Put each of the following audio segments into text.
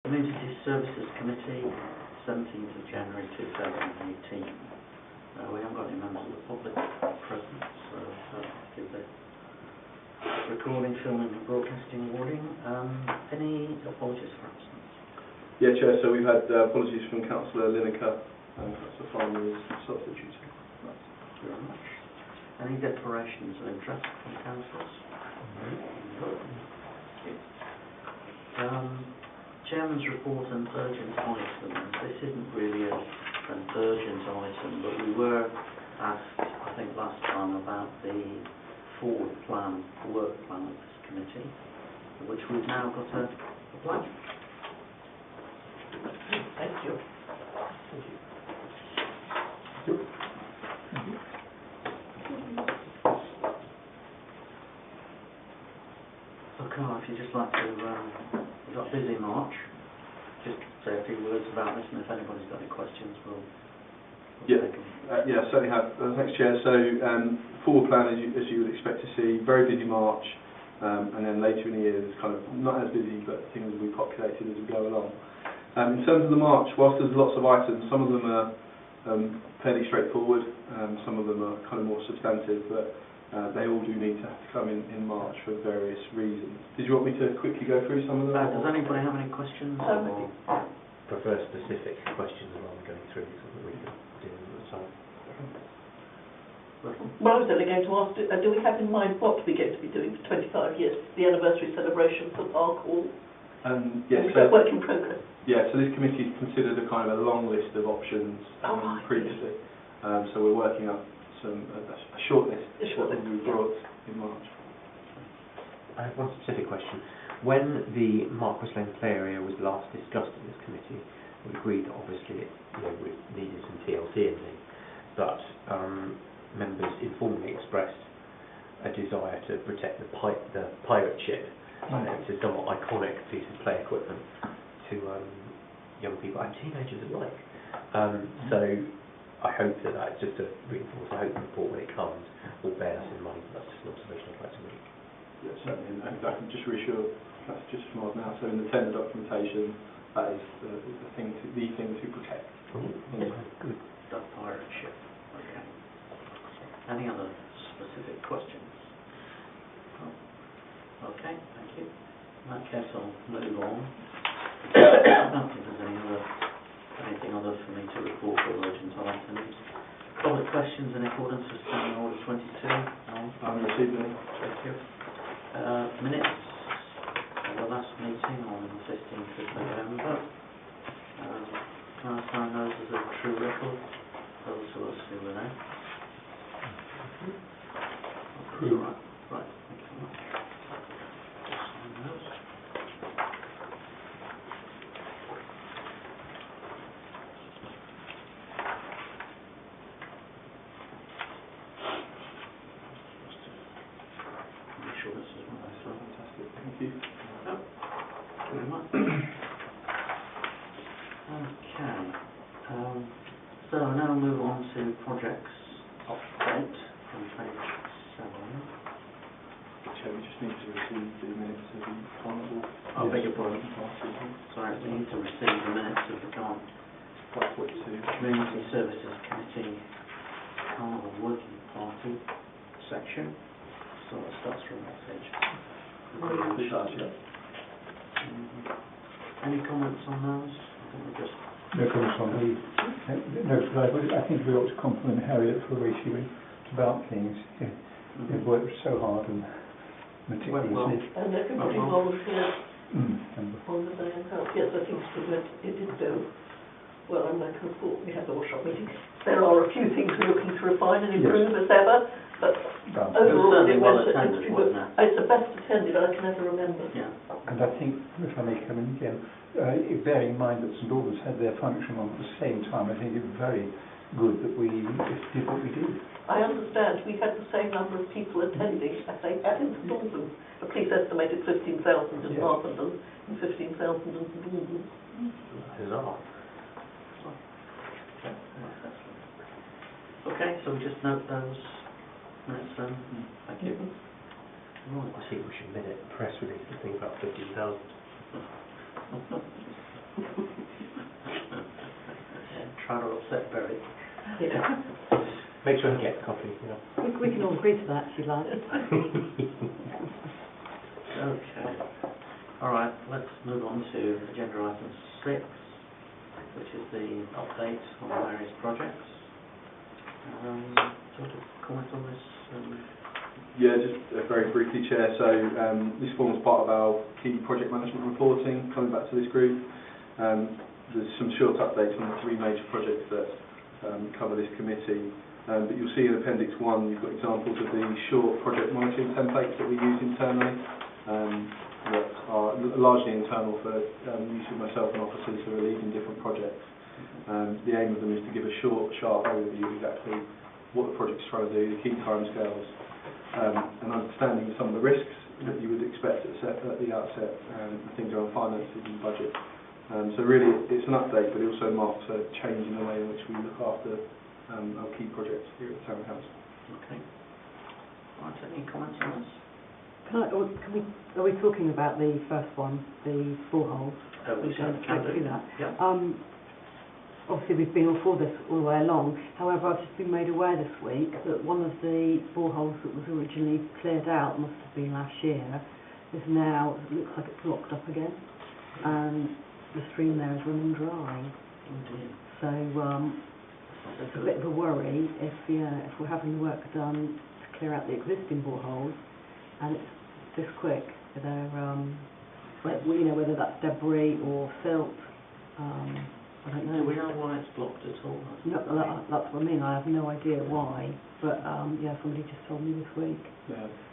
Community Services Committee, 17th of January 2018. We haven't got any members of the public present, so give the recording, filming and broadcasting warning. Any apologies for absence? Yeah, Chair, so we've had apologies from Councillor Lineker and Councillor Farmer's substitute. Thank you very much. Any declarations of interest from councillors? Chairman's report and urgent items. This isn't really an urgent item, but we were asked, I think last time, about the forward plan, work plan of this committee, which we've now got a plan. Thank you. Thank you. So, Carl, if you'd just like to, we've got a busy March, just say a few words about this, and if anybody's got any questions, we'll take them. Yeah, certainly have. Thanks, Chair. So, forward plan, as you would expect to see, very busy March, and then later in the year, there's kind of not as busy, but things will be populated as we go along. In terms of the March, whilst there's lots of items, some of them are fairly straightforward, some of them are kind of more substantive, but they all do need to have to come in March for various reasons. Did you want me to quickly go through some of them? Does anybody have any questions? Prefer specific questions rather than going through something we can do at the time. Well, I was only going to ask, do we have in mind what we're going to be doing for 25 years, the anniversary celebration for Park Hall? Yes, so work in progress. Yeah, so this committee considered a kind of a long list of options previously. So we're working up a short list that will be brought in March. I have one specific question. When the Marquis Lane play area was last discussed in this committee, we agreed that obviously we needed some TLC in it, but members informally expressed a desire to protect the pirate ship. It's a somewhat iconic piece of play equipment to young people and teenagers alike. So I hope that's just to reinforce. I hope the report, when it comes, will bear this in mind. That's just an observation I'd like to make. Yeah, certainly, and I can just reassure, that's just from us now. So in the tender documentation, that is the thing to protect. Good. The pirate ship. Okay. Any other specific questions? Okay, thank you. In that case, I'll move on. I don't think there's anything other for me to report for urgent items. Public questions in accordance with Standing Order 22. I haven't received any. Thank you. Minutes of the last meeting on the 15th of November. Can I sign those as a true record? Those of us who were there. True. Right, thank you very much. Sign those. Make sure this is what I saw. Fantastic. Thank you. Thank you very much. Okay. So now move on to projects update from page 7. Chair, we just need to receive the minutes of the carnival. I beg your pardon. Sorry, we need to receive the minutes of the Community Services Committee Carnival Working Party section. So it starts from that page. Any comments on those? I think we just... No comments on these. No, but I think we ought to compliment Harriet for the way she went about things. They've worked so hard and meticulously. And everybody volunteered on the day of health. Yes, I think it did go well, and I can report we had the workshop meeting. There are a few things we're looking to refine and improve as ever, but overall it went extremely good. It's the best attended I can ever remember. Yeah. And I think, if I may come in again, bearing in mind that St Albans had their function on at the same time, I think it's very good that we did what we did. I understand we had the same number of people attending as they had in St Albans. The police estimated 15,000 in Harpenden and 15,000 in St Albans. Bizarre. Okay, so we just note those minutes then. Thank you. I think we should minute press release the thing about 15,000. Trying to upset Berry. Yeah. Make sure he gets coffee, you know. We can all agree to that, if you like. Okay. All right, let's move on to agenda item 6, which is the update on the various projects. Do you want to comment on this? Yeah, just very briefly, Chair. So this forms part of our key project management reporting, coming back to this group. There's some short updates on the 3 major projects that cover this committee. But you'll see in Appendix 1, you've got examples of the short project monitoring templates that we use internally, that are largely internal for use with myself and officers who are leading different projects. The aim of them is to give a short, sharp overview of exactly what the project's trying to do, the key timescales, and understanding some of the risks that you would expect at the outset, and things around finances and budget. So really, it's an update, but it also marks a change in the way in which we look after our key projects here at the Town Council. Okay. Right, any comments on this? Are we talking about the first one, the boreholes? We can do that. Yeah. Obviously, we've been all for this all the way along. However, I've just been made aware this week that one of the boreholes that was originally cleared out, must have been last year, is now, it looks like it's locked up again, and the stream there is running dry. Indeed. So it's a bit of a worry if we're having the work done to clear out the existing boreholes, and it's this quick. Whether that's debris or silt. I don't know. Do we know why it's blocked at all? No, that's what I mean. I have no idea why, but somebody just told me this week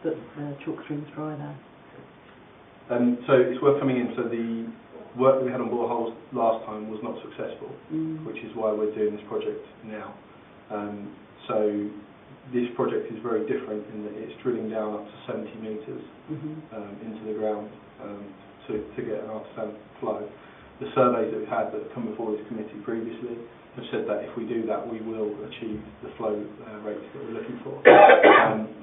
that chalk stream's dry there. So it's worth coming in. So the work that we had on boreholes last time was not successful, which is why we're doing this project now. So this project is very different in that it's drilling down up to 70 metres into the ground to get an artisan flow. The surveys that we've had that have come before this committee previously have said that if we do that, we will achieve the flow rates that we're looking for.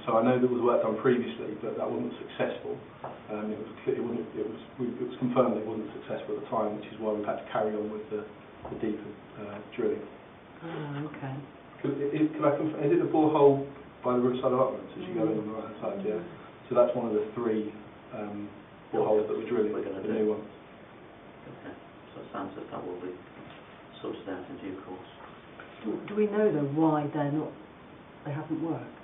So I know there was work done previously, but that wasn't successful. It was confirmed that it wasn't successful at the time, which is why we've had to carry on with the deeper drilling. Oh, okay. Is it the borehole by the roadside allotments as you go in on the right hand side? Yeah. So that's one of the 3 boreholes that we're drilling. We're going to the new one. Okay. So it sounds as that will be sorted out in due course. Do we know though why they haven't worked?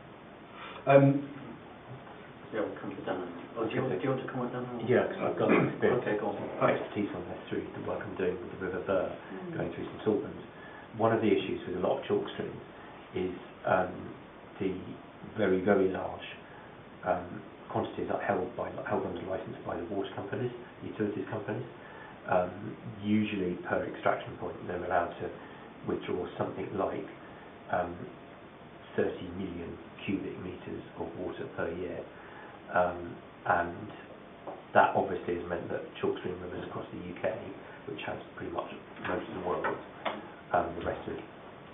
Yeah, we'll come to Dan. Do you want to comment, Dan? Yeah, because I've got experience. Okay, go on. Expertise on this through the work I'm doing with the River Bur, going through some saltpans. One of the issues with a lot of chalk streams is the very, very large quantities that are held under licence by the water companies, utilities companies. Usually per extraction point they're allowed to withdraw something like 30 million cubic metres of water per year, and that obviously has meant that chalk stream rivers across the UK, which has pretty much most of the world, the rest are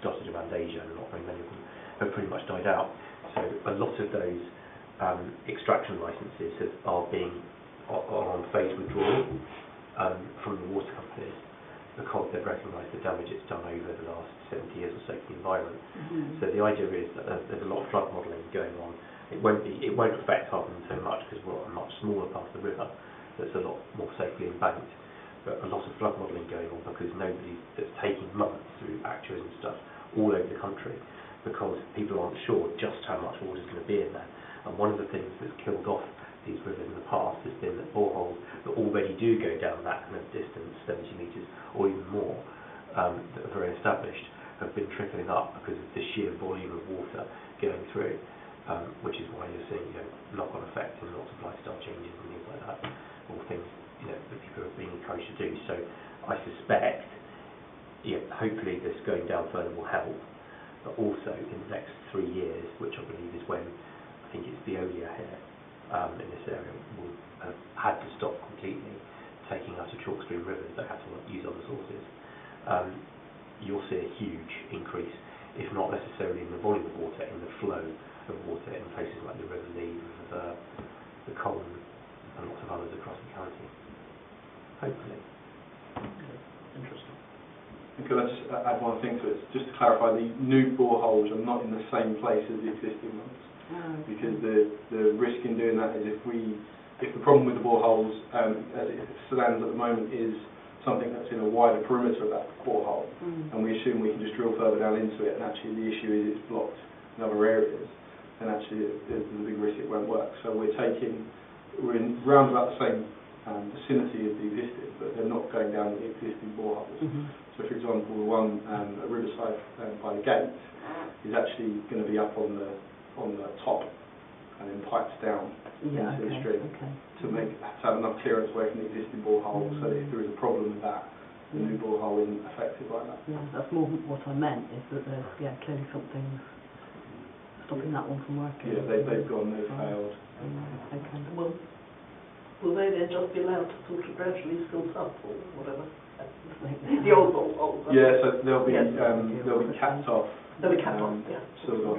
dotted around Asia and not very many of them, have pretty much died out. So a lot of those extraction licences are on phased withdrawal from the water companies, because they've recognised the damage it's done over the last 70 years or so to the environment. So the idea is that there's a lot of flood modelling going on. It won't affect Harpenden so much because we're on a much smaller part of the river that's a lot more safely embanked. But a lot of flood modelling going on because that's taking months through actuaries and stuff all over the country, because people aren't sure just how much water is going to be in there. And one of the things that's killed off these rivers in the past has been that boreholes that already do go down that kind of distance, 70 metres or even more, that are very established, have been trickling up because of the sheer volume of water going through, which is why you're seeing knock-on effects and lots of lifestyle changes and things like that, all things that people are being encouraged to do. So I suspect, hopefully this going down further will help, but also in the next 3 years, which I believe is when I think it's Veolia here in this area will have had to stop completely taking out of chalk stream rivers. They have to use other sources. You'll see a huge increase, if not necessarily in the volume of water, in the flow of water in places like the River Lee, the Colne, and lots of others across the county. Hopefully. could I just add one thing to it? Just to clarify, the new boreholes are not in the same place as the existing ones. Because the risk in doing that is if the problem with the boreholes, as it stands at the moment, is something that's in a wider perimeter of that borehole, and we assume we can just drill further down into it, and actually the issue is it's blocked in other areas, and actually there's a big risk it won't work. So we're in round about the same vicinity of the existing, but they're not going down the existing boreholes. So for example, the one at Riverside by the gate is actually going to be up on the top and then pipes down into the stream to have enough clearance away from the existing borehole, so that if there is a problem with that, the new borehole isn't affected by that. Yeah, that's more what I meant, is that there's clearly something stopping that one from working. Yeah, they've gone, they've failed. Okay. Well, will they then just be allowed to sort of gradually fill up or whatever? The old borehole. Yeah, so they'll be capped off. They'll be capped off, sealed off,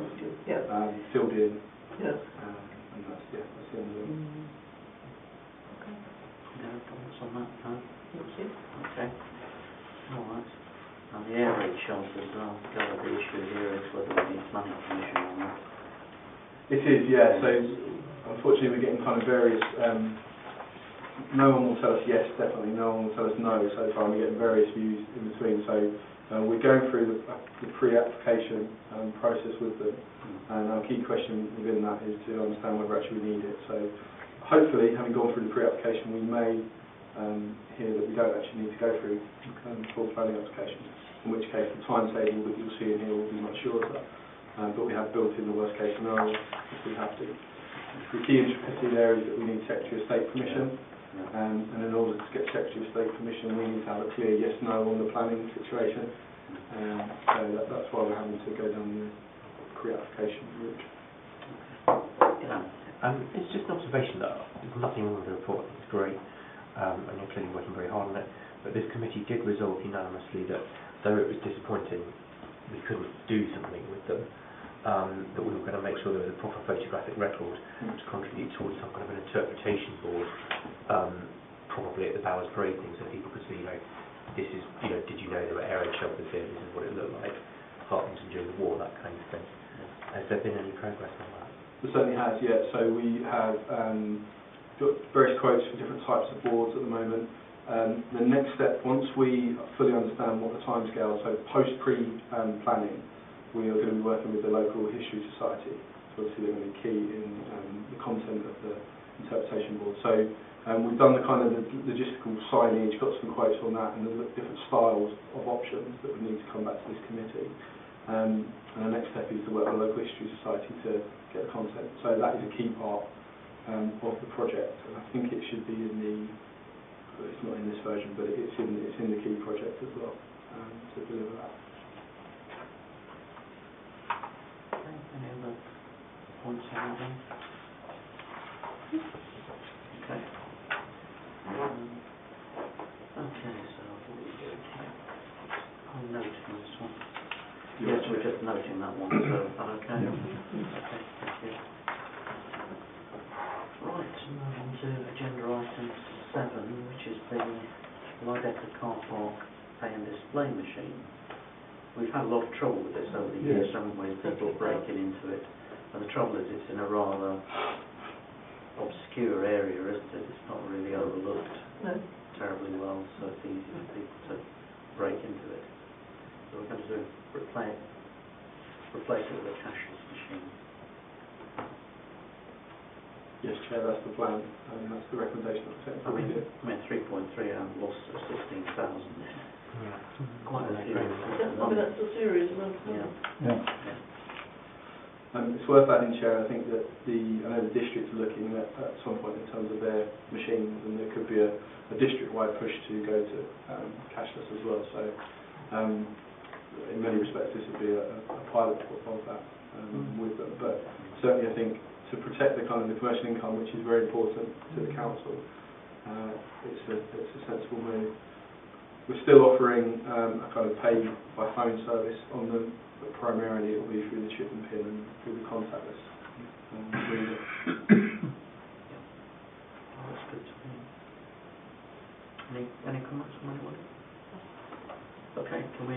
filled in. Yes. And that's the end of it. No comments on that, no? Thank you. Okay. All right. And the air raid shelters, the issue here is whether we need planning permission on that. It is, yeah. So unfortunately we're getting kind of various, no one will tell us yes, definitely, no one will tell us no so far, and we're getting various views in between. So we're going through the pre-application process with them, and our key question within that is to understand whether actually we need it. So hopefully, having gone through the pre-application, we may hear that we don't actually need to go through full planning application, in which case the timetable that you'll see in here will be much shorter. But we have built in the worst case scenario if we have to. The key intricacy there is that we need Secretary of State permission, and in order to get Secretary of State permission we need to have a clear yes-no on the planning situation. So that's why we're having to go down the pre-application route. It's just an observation that there's nothing wrong with the report. It's great, and you're clearly working very hard on it. But this committee did resolve unanimously that though it was disappointing we couldn't do something with them, that we were going to make sure there was a proper photographic record to contribute towards some kind of an interpretation board, probably at the Bowers Parade thing, so people could see, this is, did you know there were air raid shelters here? This is what it looked like. Harpenden during the war, that kind of thing. Has there been any progress on that? There certainly has, yeah. So we have got various quotes for different types of boards at the moment. The next step, once we fully understand what the timescale, so post-pre-planning, we are going to be working with the local history society. So obviously they're going to be key in the content of the interpretation board. So we've done the kind of the logistical signage, got some quotes on that, and the different styles of options that we need to come back to this committee. And the next step is to work with the local history society to get the content. So that is a key part of the project, and I think it should be in the, well, it's not in this version, but it's in the key project as well, to deliver that. Okay, any other points on that one? Okay. Okay, so what are we doing here? I'm noting this one. Yes, we're just noting that one, so is that okay? Okay, thank you. Right, move on to agenda item 7, which is the Lidecker car park pay and display machine. We've had a lot of trouble with this over the years, haven't we? People breaking into it. And the trouble is it's in a rather obscure area, isn't it? It's not really overlooked terribly well, so it's easy for people to break into it. So we're going to replace it with a cashless machine. Yes, Chair, that's the plan, and that's the recommendation of the technical review. 3.3 and loss of 16,000. Quite a serious. That's a serious amount of money. It's worth adding, Chair, I think that I know the district's looking at some point in terms of their machines, and there could be a district-wide push to go to cashless as well. So, in many respects, this would be a pilot of that with them. But certainly, I think to protect the kind of the commercial income, which is very important to the council, it's a sensible move. We're still offering a kind of pay by phone service on them, but primarily it will be through the chip and pin and through the contactless reader. That's good to me. Any comments from anybody? Okay, can we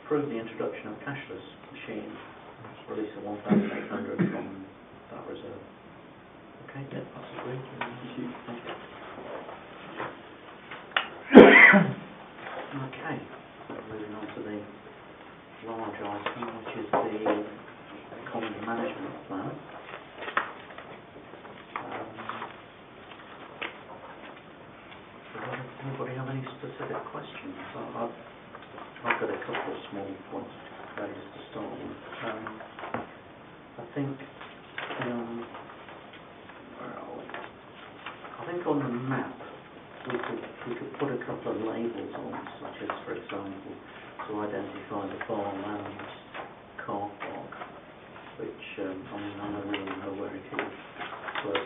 approve the introduction of cashless machines, release of 1,800 from that reserve. Okay, yeah, that's agreed. Thank you. Okay, moving on to the large item, which is the common management plan. Does anybody have any specific questions? I've got a couple of small points raised to start with. I think, where are we? I think on the map we could put a couple of labels on, such as, for example, to identify the farmland car park, which I know we all know where it is, but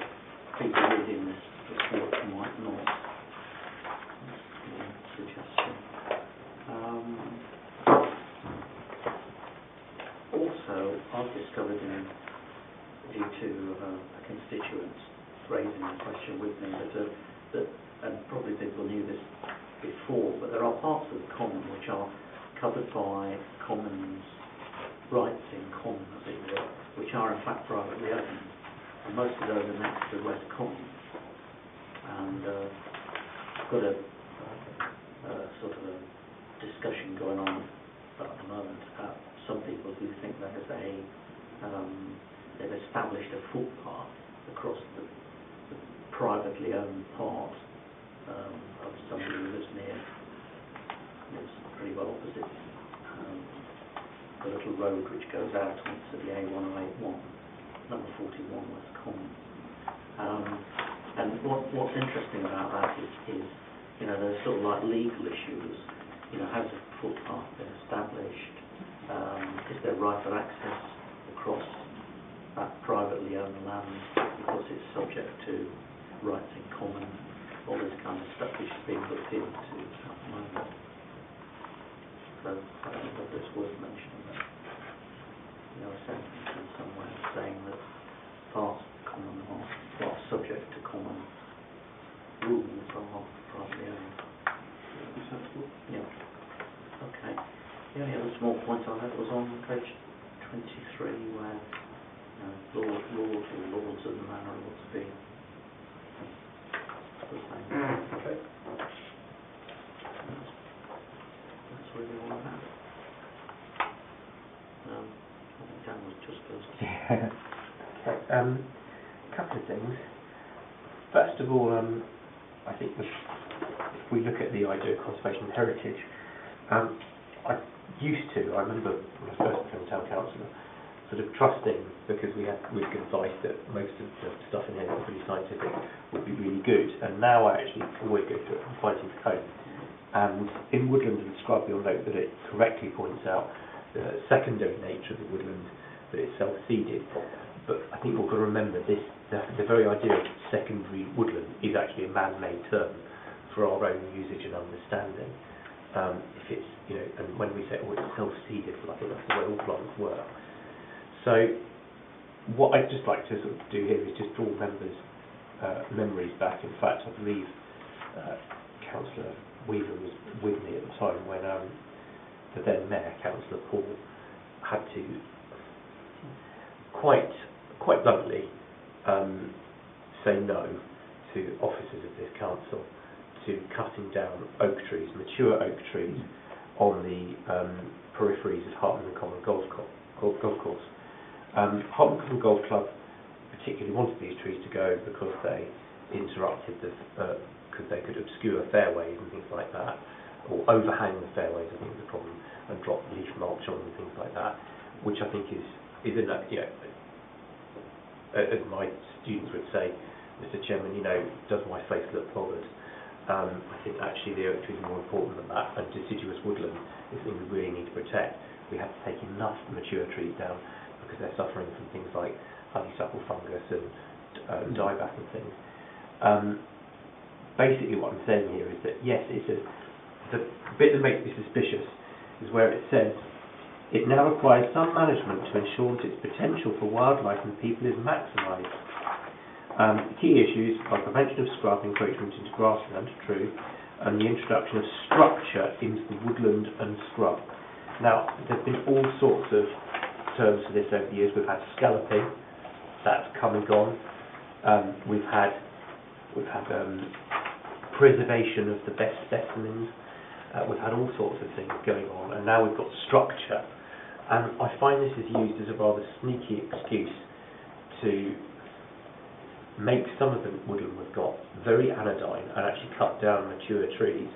people reading this report might not. Suggestion. Also, I've discovered, due to a constituent raising the question with me, that and probably people knew this before, but there are parts of the common which are covered by commons rights in common, as it were, which are in fact privately owned, and most of those are next to West Common. And I've got a sort of a discussion going on at the moment about some people who think that as they've established a footpath across the privately owned part of somebody who lives pretty well opposite the little road which goes out onto the A1081, number 41 West Common. And what's interesting about that is there's sort of like legal issues. Has a footpath been established? Is there right of access across that privately owned land because it's subject to rights in common? All this kind of stuff which is being looked into at the moment. So I don't know whether it's worth mentioning that. A sentence in some way saying that parts of the common are subject to common rules are privately owned. Yeah. Okay. The only other small point I had was on page 23, where lords of the manor ought to be the same. Okay. That's really all I have. I think Dan was just first. Yeah. Okay. A couple of things. First of all, I think if we look at the idea of conservation and heritage, I remember when I first became town councillor, sort of trusting, because we had really good advice that most of the stuff in here that was really scientific would be really good, and now I actually always go through it and find things code. And in Woodland and Scrub, you'll note that it correctly points out the secondary nature of the woodland, that it's self-seeded. But I think we've got to remember this, the very idea of secondary woodland is actually a man-made term for our own usage and understanding. If it's, and when we say, it's self-seeded, well, I think that's the way all plants work. So what I'd just like to sort of do here is just draw members' memories back. In fact, I believe Councillor Weaver was with me at the time when the then Mayor, Councillor Paul, had to quite bluntly say no to officers of this council to cutting down oak trees, mature oak trees, on the peripheries of Harpenden Common Golf Course. Harpenden Common Golf Club particularly wanted these trees to go because they interrupted because they could obscure fairways and things like that, or overhang the fairways, I think is the problem, and drop leaf mulch on and things like that, which I think is in that, as my students would say, Mr. Chairman, does my face look bothered? I think actually the oak trees are more important than that, and deciduous woodland is something we really need to protect. We have to take enough mature trees down because they're suffering from things like honeysuckle fungus and dieback and things. Basically what I'm saying here is that yes, the bit that makes me suspicious is where it says it now requires some management to ensure that its potential for wildlife and people is maximised. Key issues are prevention of scrub encroachment into grassland, true, and the introduction of structure into the woodland and scrub. Now, there's been all sorts of terms for this over the years. We've had scalloping, that's come and gone. We've had preservation of the best specimens. We've had all sorts of things going on, and now we've got structure. And I find this is used as a rather sneaky excuse to make some of the woodland we've got very anodyne and actually cut down mature trees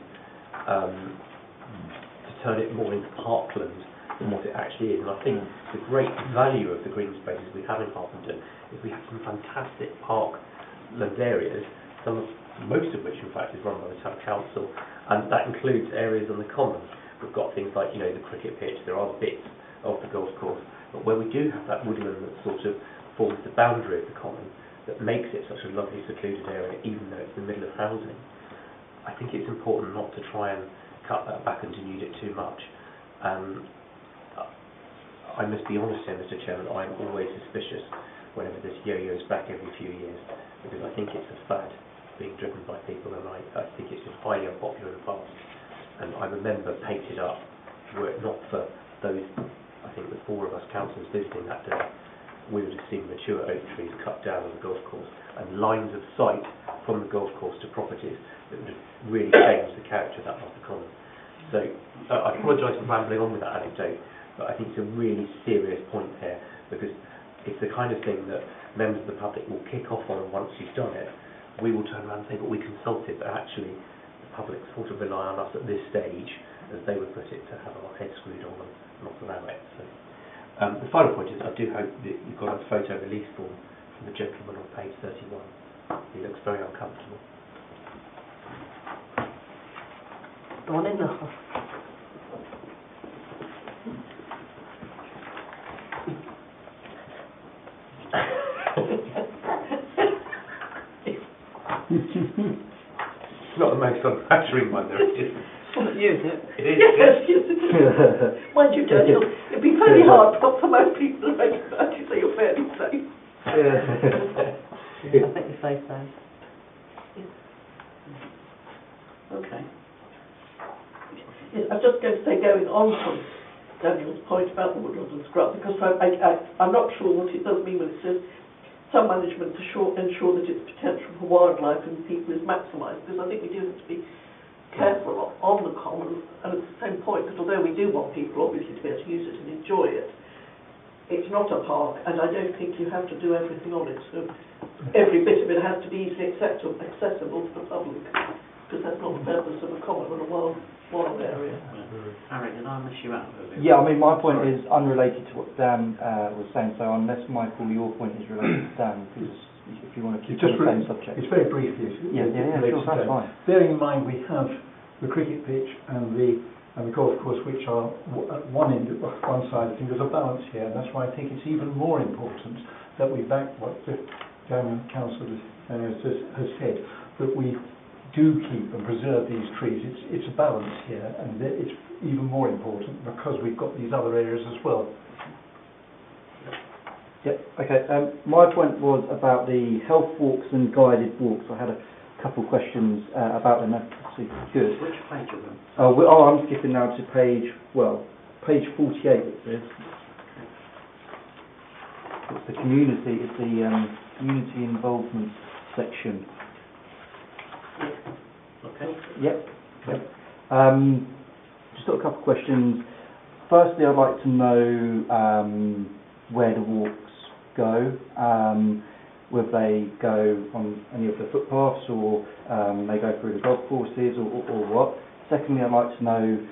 to turn it more into parkland than what it actually is. And I think the great value of the green spaces we have in Harpenden is we have some fantastic parkland areas, most of which in fact is run by the town council, and that includes areas on the common. We've got things like, the cricket pitch, there are bits of the golf course, but where we do have that woodland that sort of forms the boundary of the common, that makes it such a lovely secluded area even though it's in the middle of housing, I think it's important not to try and cut that back and denude it too much. I must be honest here, Mr. Chairman, I'm always suspicious whenever this yo-yos back every few years, because I think it's a fad being driven by people, and I think it's just highly unpopular in the past. And I remember painted up, were it not for those, I think the 4 of us councillors visiting that day, we would have seen mature oak trees cut down on the golf course and lines of sight from the golf course to properties that would have really changed the character of that part of the common. So I apologise for rambling on with that anecdote, but I think it's a really serious point here, because it's the kind of thing that members of the public will kick off on once you've done it. We will turn around and say, but we consulted, but actually the public sort of rely on us at this stage, as they would put it, to have our heads screwed on and not allow it. So, the final point is, I do hope that you've got a photo release form from the gentleman on page 31. He looks very uncomfortable. Go on in now. It's not the most unflattering one, there it is. Well, not you, is it? It is. Yes, yes. Mind you, Daniel, it'd be fairly hard for most people to recognise you, so you're fairly safe. I think you're safe then. Okay. Yes, I was just going to say, going on from Daniel's point about the woodlands and scrub, because I'm not sure what it does mean when it says some management to ensure that its potential for wildlife and people is maximised, because I think we do have to be careful on the common, and at the same point, because although we do want people obviously to be able to use it and enjoy it, it's not a park, and I don't think you have to do everything on it, so every bit of it has to be easily accessible to the public, because that's not the purpose of a common or a wild area. Harry, did I miss you out earlier? Yeah, I mean, my point is unrelated to what Dan was saying, so unless, Michael, your point is related to Dan, because if you want to keep on the same subject. It's very brief, yes. Yeah, sure, that's fine. Bearing in mind we have the cricket pitch and the golf course, which are at one side of things. There's a balance here, and that's why I think it's even more important that we back what the council has said, that we do keep and preserve these trees. It's a balance here, and it's even more important because we've got these other areas as well. Yep, okay. My point was about the health walks and guided walks. I had a couple of questions about them. That's good. Which page of them? I'm skipping now to page 48 it says. It's the community involvement section. Okay. Yep. Just got a couple of questions. Firstly, I'd like to know where the walks go, whether they go on any of the footpaths or they go through the golf courses or what. Secondly, I'd like to know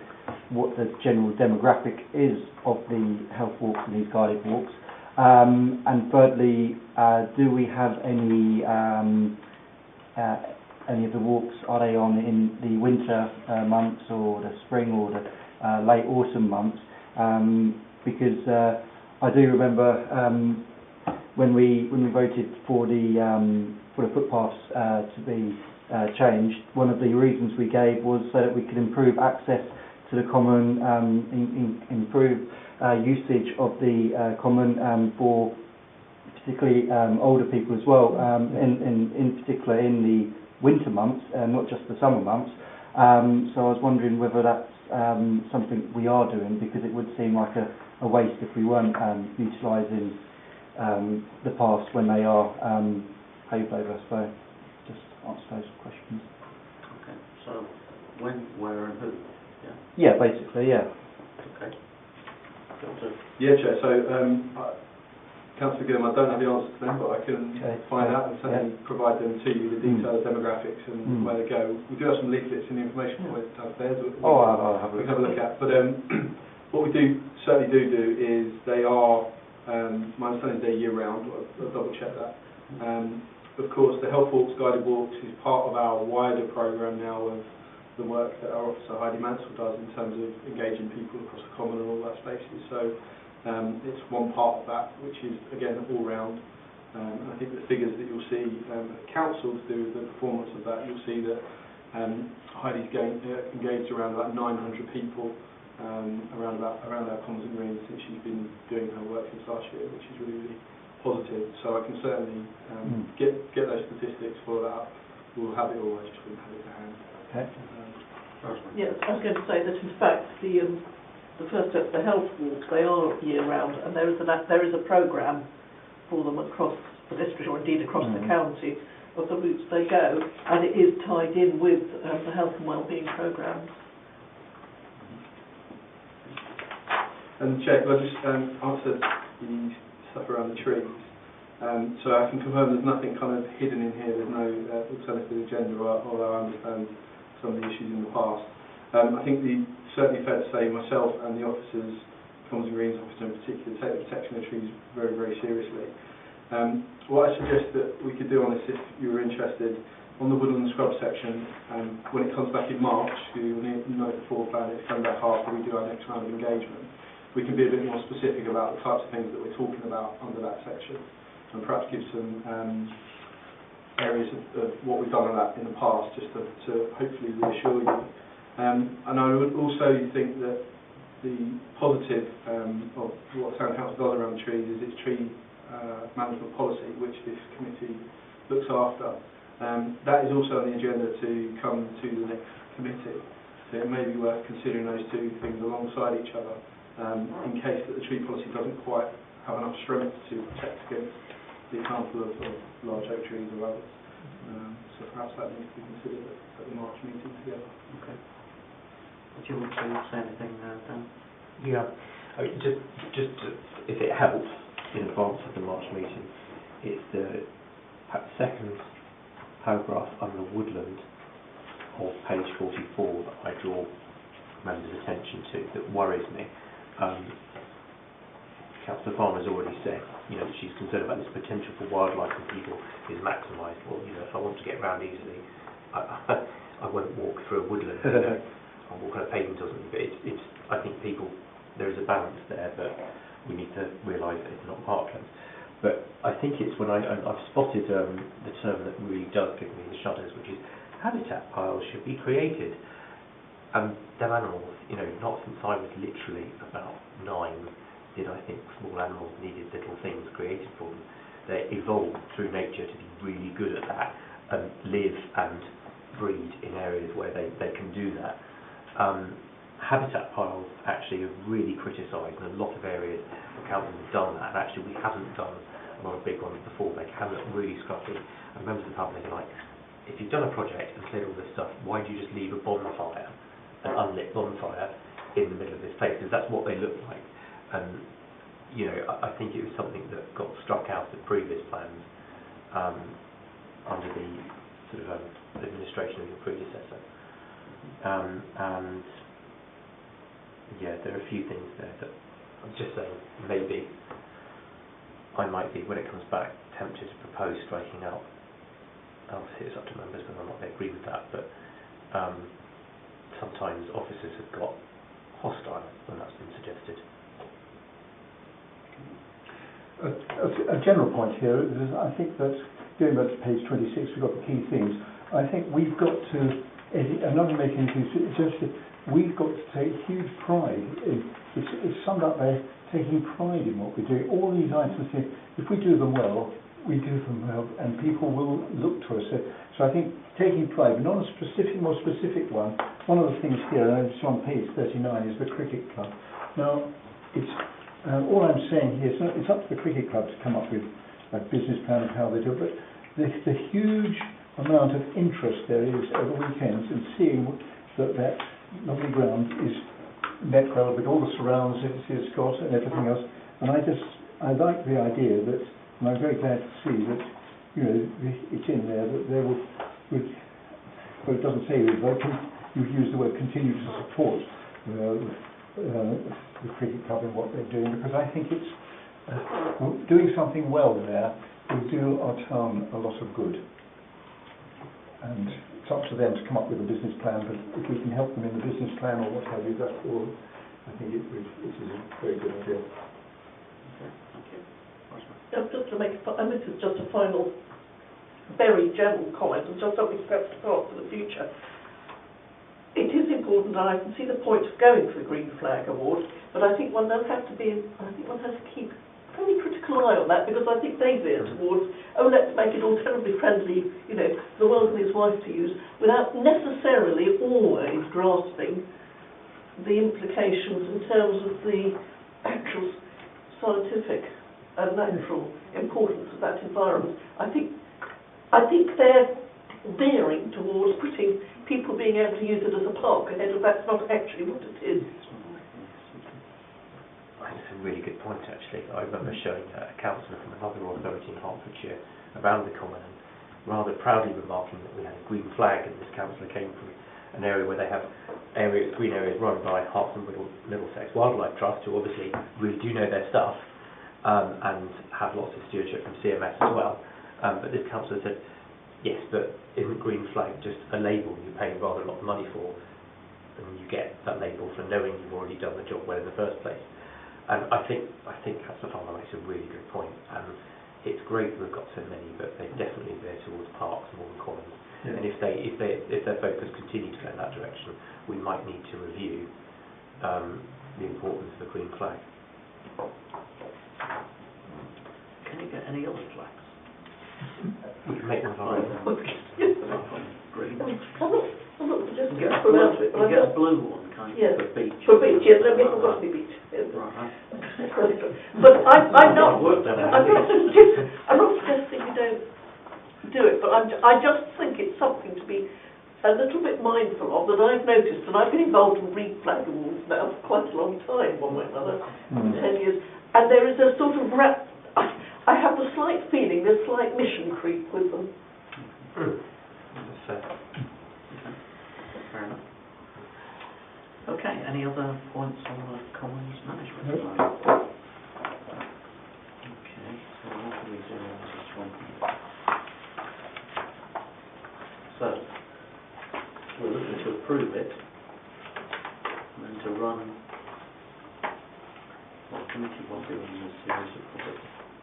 what the general demographic is of the health walks and these guided walks. And thirdly, do we have any of the walks, are they on in the winter months or the spring or the late autumn months? Because I do remember when we voted for the footpaths to be changed, one of the reasons we gave was so that we could improve access to the common, improve usage of the common for particularly older people as well, in particular in the winter months, not just the summer months. So I was wondering whether that's something we are doing, because it would seem like a waste if we weren't utilising the paths when they are paved over. So just answer those questions. Okay, so when, where and who? Yeah, basically, yeah. Okay. Doctor? Yeah, Chair. So, Councillor Gillam, I don't have the answer to them, but I can find out and certainly provide them to you, the detailed demographics and where they go. We do have some leaflets in the information point downstairs that I'll have we can have a look at. But what we certainly do is they are, my understanding is they're year round. I'll double check that. Of course, the Health Walks, Guided Walks is part of our wider programme now of the work that our officer Heidi Mansell does in terms of engaging people across the common and all that spaces. So it's one part of that, which is again all round. I think the figures that you'll see councils do the performance of that, you'll see that Heidi's engaged around about 900 people around our commons and greens since she's been doing her work since last year, which is really, really positive. So I can certainly get those statistics, follow that up. We'll have it all, I just wouldn't have it to hand. Okay. Yes, I was going to say that in fact the first step, the health walks, they are year round, and there is a programme for them across the district, or indeed across the county, of the routes they go, and it is tied in with the health and wellbeing programmes. And Chair, could I just answer the stuff around the trees? So I can confirm there's nothing kind of hidden in here. There's no alternative agenda, although I understand some of the issues in the past. I think certainly fair to say myself and the officers, Commons and Greens officer in particular, take the protection of trees very, very seriously. What I suggest that we could do on this, if you were interested, on the woodland and scrub section, when it comes back in March, you know the floor plan, it's coming back after we do our next round of engagement, we can be a bit more specific about the types of things that we're talking about under that section, and perhaps give some areas of what we've done on that in the past, just to hopefully reassure you. And I would also think that the positive of what Town Council does around trees is its tree management policy, which this committee looks after. That is also on the agenda to come to the next committee. So it may be worth considering those two things alongside each other, in case that the tree policy doesn't quite have enough strength to protect against the example of large oak trees or others. So perhaps that needs to be considered at the March meeting together. Okay. Do you want to say anything now, Dan? Yeah. Just if it helps in advance of the March meeting, it's the second paragraph under woodland of page 44 that I draw members' attention to that worries me. Councillor Farmer's already said, that she's concerned about this potential for wildlife and people is maximised. Well, if I want to get around easily, I won't walk through a woodland. I'll walk on a pavement or something. But it's I think there is a balance there, but we need to realise that it's not parkland. But I think it's when I've spotted the term that really does give me the shudders, which is habitat piles should be created. And them animals, not since I was literally about 9, did I think small animals needed little things created for them. They evolved through nature to be really good at that and live and breed in areas where they can do that. Habitat piles actually are really criticised in a lot of areas. The council have done that, and actually we haven't done a lot of big ones before. They can look really scruffy, and members of the public are like, if you've done a project and cleared all this stuff, why do you just leave a bonfire, an unlit bonfire, in the middle of this place? Because that's what they look like. And I think it was something that got struck out of previous plans under the sort of administration of your predecessor. And there are a few things there that I'm just saying maybe I might be, when it comes back, tempted to propose striking out. Obviously it's up to members whether or not they agree with that, but sometimes officers have got hostile when that's been suggested. A general point here is I think that, going back to page 26, we've got the key things. I think we've got to, I'm not making anything suggestive, we've got to take huge pride in, it's summed up there, taking pride in what we do. All these items here, if we do them well, we do them well, and people will look to us. So I think taking pride, but not a more specific one. One of the things here, and it's on page 39, is the cricket club. Now, it's all I'm saying here, it's up to the cricket club to come up with a business plan of how they do it, but the huge amount of interest there is over weekends in seeing that lovely ground is met well with all the surrounds it's got and everything else. And I like the idea that, and I'm very glad to see that, you know, it's in there that there will, well, it doesn't say it, but you've used the word continue to support the cricket club in what they're doing, because I think it's doing something well there will do our town a lot of good. And it's up to them to come up with a business plan, but if we can help them in the business plan or what have you, I think it is a very good idea. Just to make, and this is just a final, very general comment, and just something perhaps to pass for the future. It is important, and I can see the point of going for the Green Flag Award, but I think one does have to be, one has to keep a very critical eye on that, because I think they veer towards, oh, let's make it all terribly friendly, you know, the world and his wife to use, without necessarily always grasping the implications in terms of the actual scientific and natural importance of that environment. I think they're veering towards putting people being able to use it as a park ahead of that's not actually what it is. That's a really good point, actually. I remember showing a councillor from another authority in Hertfordshire around the common and rather proudly remarking that we had a green flag, and this councillor came from an area where they have green areas run by Herts and Middlesex Wildlife Trust, who obviously really do know their stuff, and have lots of stewardship from CMS as well. But this councillor said, yes, but isn't green flag just a label you're paying rather a lot of money for, and you get that label for knowing you've already done the job well in the first place? And I think Councillor Farmer makes a really good point. It's great we've got so many, but they're definitely there towards parks more than commons. Yeah. And if their focus continues to go in that direction, we might need to review the importance of the green flag. Can you get any other flags? We can make one of our own. Green. I'm not suggesting You it's full out of it, but get a blue one, can't you? Yes. For beach. For beach, yes, we haven't got any beach. Yes. Right. But I'm not suggesting you don't do it, but I just think it's something to be a little bit mindful of, that I've noticed, and I've been involved in Green Flag Awards now for quite a long time, one way or another, 10 years, and there is a sort of I have the slight feeling there's slight mission creep with them. That's fair. Fair enough. Okay, any other points on the commons management side? Okay, so what do we do on this one? So, we're looking to approve it, and then to run, well, the committee won't be running a series of public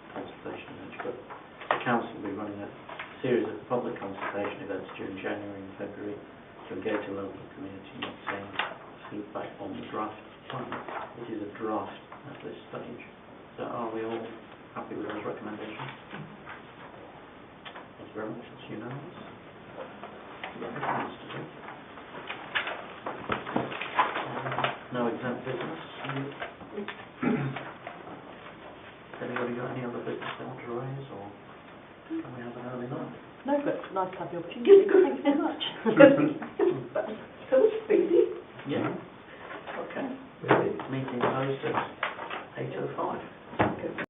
consultation events, but the council will be running a series of public consultation events during January and February to engage the local community and obtain feedback on the draft plan. It is a draft at this stage. So are we all happy with those recommendations? Thank you very much. It's unanimous. No exempt business. Anybody got any other business they want to raise, or can we have an early night? No, but nice to have the opportunity. Thank you very much. So it's speedy. Yeah. Okay. Meeting closed at 8:05.